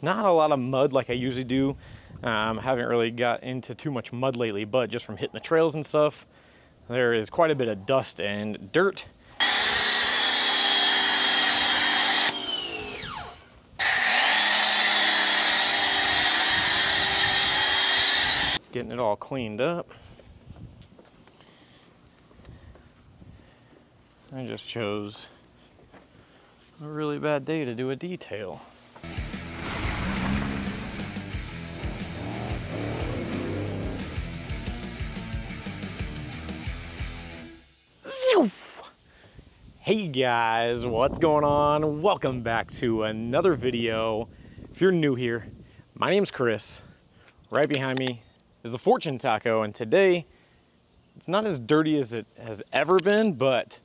Not a lot of mud like I usually do. Haven't really got into too much mud lately, but just from hitting the trails and stuff, there is quite a bit of dust and dirt. Getting it all cleaned up. I just chose a really bad day to do a detail. Hey guys, what's going on? Welcome back to another video. If you're new here, my name's Chris. Right behind me is the Fortune Taco, and today it's not as dirty as it has ever been, but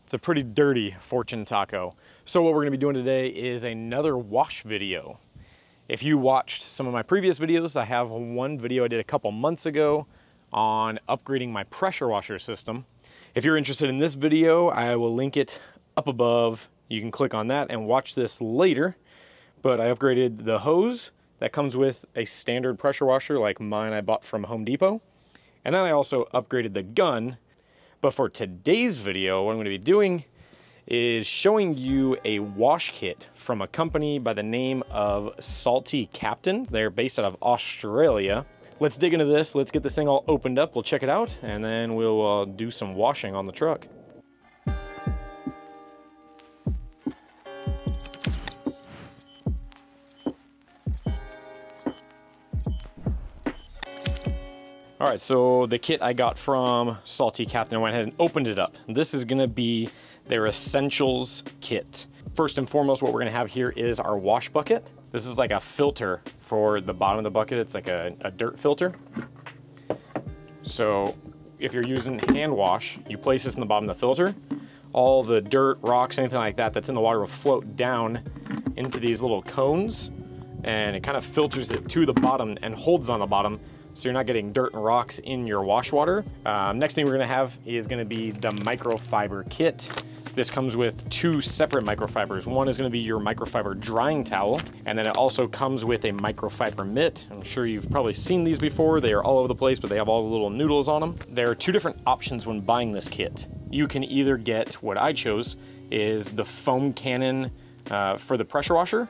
it's a pretty dirty Fortune Taco. So what we're gonna be doing today is another wash video. If you watched some of my previous videos, I have one video I did a couple months ago on upgrading my pressure washer system. If you're interested in this video, I will link it up above. You can click on that and watch this later. But I upgraded the hose that comes with a standard pressure washer like mine I bought from Home Depot. And then I also upgraded the gun. But for today's video, what I'm going to be doing is showing you a wash kit from a company by the name of Salty Captain. They're based out of Australia. Let's dig into this. Let's get this thing all opened up. We'll check it out, and then we'll do some washing on the truck. All right, so the kit I got from Salty Captain, I went ahead and opened it up. This is gonna be their essentials kit. First and foremost, what we're gonna have here is our wash bucket. This is like a filter for the bottom of the bucket. It's like a dirt filter. So if you're using hand wash, you place this in the bottom of the filter. All the dirt, rocks, anything like that that's in the water will float down into these little cones, and it kind of filters it to the bottom and holds it on the bottom, so you're not getting dirt and rocks in your wash water. Next thing we're gonna have is gonna be the microfiber kit. This comes with two separate microfibers. One is gonna be your microfiber drying towel, and then it also comes with a microfiber mitt. I'm sure you've probably seen these before. They are all over the place, but they have all the little noodles on them. There are two different options when buying this kit. You can either get, what I chose, is the foam cannon for the pressure washer,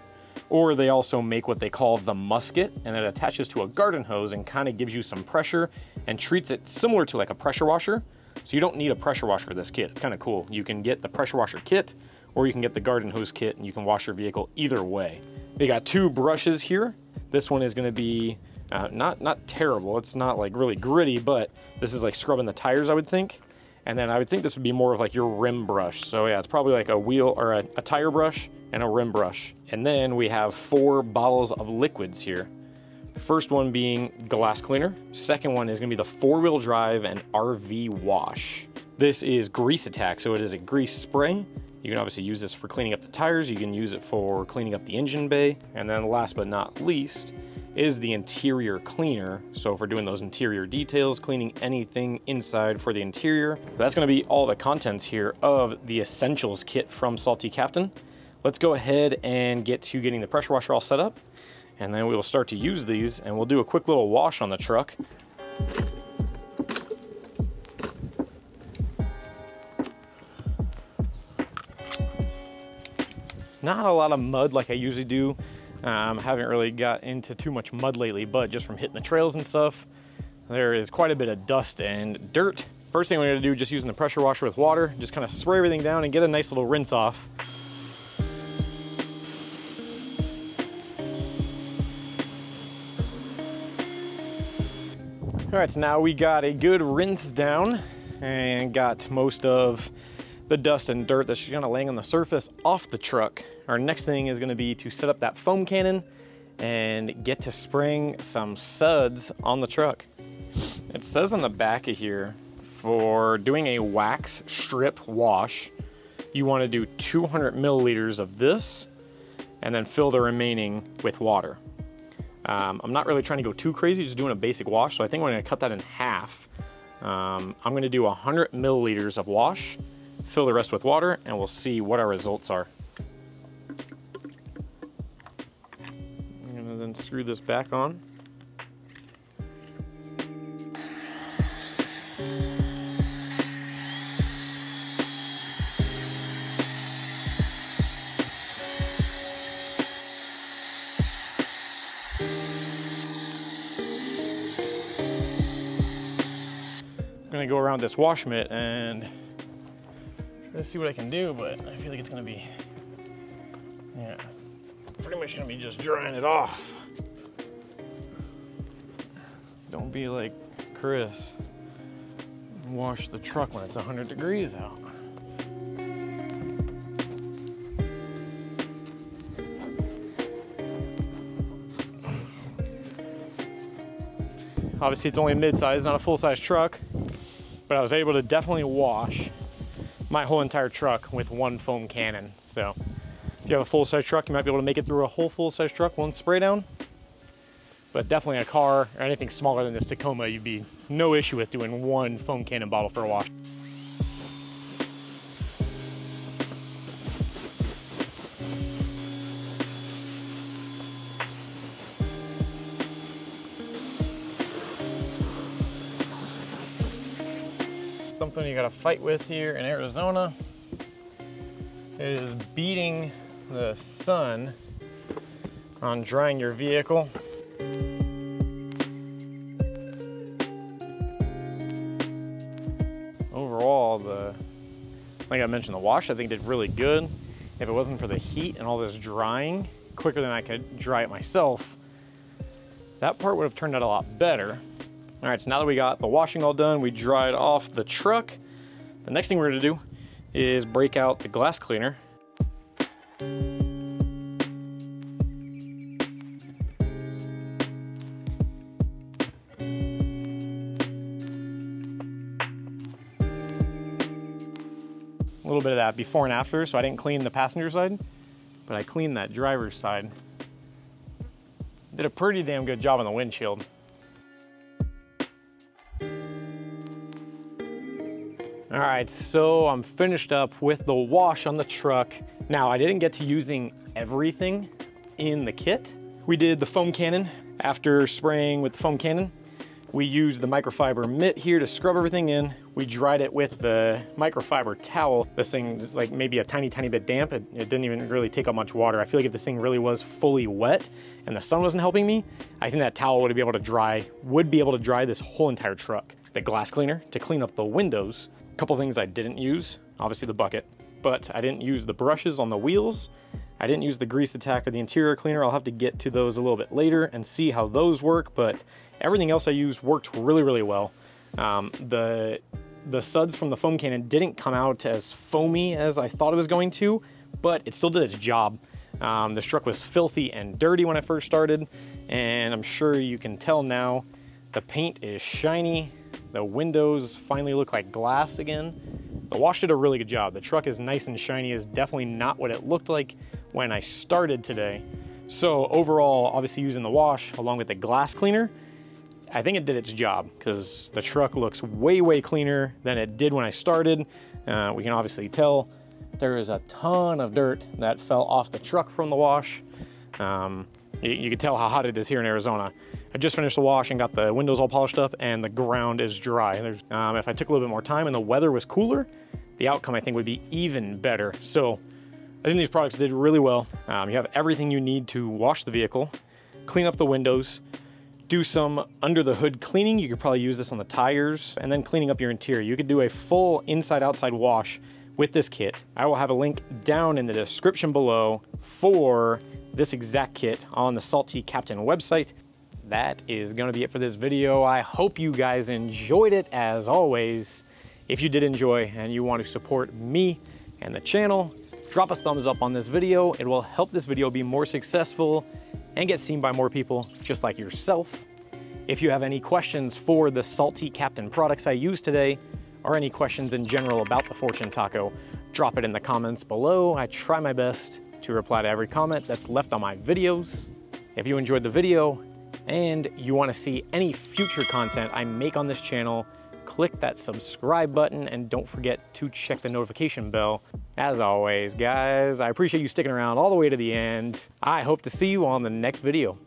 or they also make what they call the musket, and it attaches to a garden hose and kind of gives you some pressure and treats it similar to like a pressure washer. So you don't need a pressure washer for this kit. It's kind of cool. You can get the pressure washer kit, or you can get the garden hose kit, and you can wash your vehicle either way. They got two brushes here. This one is gonna be not terrible. It's not like really gritty, but this is like scrubbing the tires, I would think. And then I would think this would be more of like your rim brush. So yeah, it's probably like a wheel or a tire brush and a rim brush. And then we have 4 bottles of liquids here. First one being glass cleaner. Second one is gonna be the 4-wheel drive and RV wash. This is Grease Attack, so it is a grease spray. You can obviously use this for cleaning up the tires. You can use it for cleaning up the engine bay. And then last but not least is the interior cleaner. So if we're doing those interior details, cleaning anything inside for the interior. That's gonna be all the contents here of the essentials kit from Salty Captain. Let's go ahead and get to getting the pressure washer all set up, and then we will start to use these, and we'll do a quick little wash on the truck. Not a lot of mud like I usually do. Haven't really got into too much mud lately, but just from hitting the trails and stuff, there is quite a bit of dust and dirt. First thing we're gonna do, just using the pressure washer with water, just kind of spray everything down and get a nice little rinse off. All right, so now we got a good rinse down and got most of the dust and dirt that's kind of laying on the surface off the truck. Our next thing is gonna be to set up that foam cannon and get to spraying some suds on the truck. It says on the back of here, for doing a wax strip wash, you wanna do 200 milliliters of this and then fill the remaining with water. I'm not really trying to go too crazy, just doing a basic wash, so I think I'm gonna cut that in half. I'm gonna do 100 milliliters of wash, fill the rest with water, and we'll see what our results are. then screw this back on. I'm gonna go around this wash mitt and try to see what I can do, but I feel like it's gonna be, yeah, pretty much gonna be just drying it off. Don't be like Chris and wash the truck when it's 100 degrees out. Obviously it's only a mid-size, not a full-size truck, but I was able to definitely wash my whole entire truck with one foam cannon. So if you have a full-size truck, you might be able to make it through a whole full-size truck, one spray down. But definitely a car or anything smaller than this Tacoma, you'd be no issue with doing one foam cannon bottle for a wash. Something you gotta fight with here in Arizona is beating the sun on drying your vehicle. Overall, like I mentioned, the wash I think did really good. If it wasn't for the heat and all this drying quicker than I could dry it myself, that part would have turned out a lot better. All right, so now that we got the washing all done, we dried off the truck. The next thing we're gonna do is break out the glass cleaner. A little bit of that before and after, so I didn't clean the passenger side, but I cleaned that driver's side. Did a pretty damn good job on the windshield. All right, so I'm finished up with the wash on the truck. Now, I didn't get to using everything in the kit. We did the foam cannon. After spraying with the foam cannon, we used the microfiber mitt here to scrub everything in. We dried it with the microfiber towel. This thing, like maybe a tiny bit damp. It didn't even really take up much water. I feel like if this thing really was fully wet and the sun wasn't helping me, I think that towel would be able to dry this whole entire truck. The glass cleaner to clean up the windows. Couple things I didn't use, obviously the bucket, but I didn't use the brushes on the wheels. I didn't use the grease attack or the interior cleaner. I'll have to get to those a little bit later and see how those work, but everything else I used worked really well. The suds from the foam cannon didn't come out as foamy as I thought it was going to, but it still did its job. This truck was filthy and dirty when I first started, and I'm sure you can tell now the paint is shiny. The windows finally look like glass again. The wash did a really good job. The truck is nice and shiny. Is definitely not what it looked like when I started today. So overall, obviously using the wash along with the glass cleaner, I think it did its job because the truck looks way cleaner than it did when I started. We can obviously tell there is a ton of dirt that fell off the truck from the wash. You can tell how hot it is here in Arizona. I just finished the wash and got the windows all polished up and the ground is dry. If I took a little bit more time and the weather was cooler, the outcome I think would be even better. So I think these products did really well. You have everything you need to wash the vehicle, clean up the windows, do some under the hood cleaning. You could probably use this on the tires, and then cleaning up your interior. You could do a full inside-outside wash with this kit. I will have a link down in the description below for this exact kit on the Salty Captain website. That is gonna be it for this video. I hope you guys enjoyed it as always. If you did enjoy and you want to support me and the channel, drop a thumbs up on this video. It will help this video be more successful and get seen by more people just like yourself. If you have any questions for the Salty Captain products I used today, or any questions in general about the Fortune Taco, drop it in the comments below. I try my best to reply to every comment that's left on my videos. If you enjoyed the video and you want to see any future content I make on this channel, click that subscribe button and don't forget to check the notification bell. As always, guys, I appreciate you sticking around all the way to the end. I hope to see you on the next video.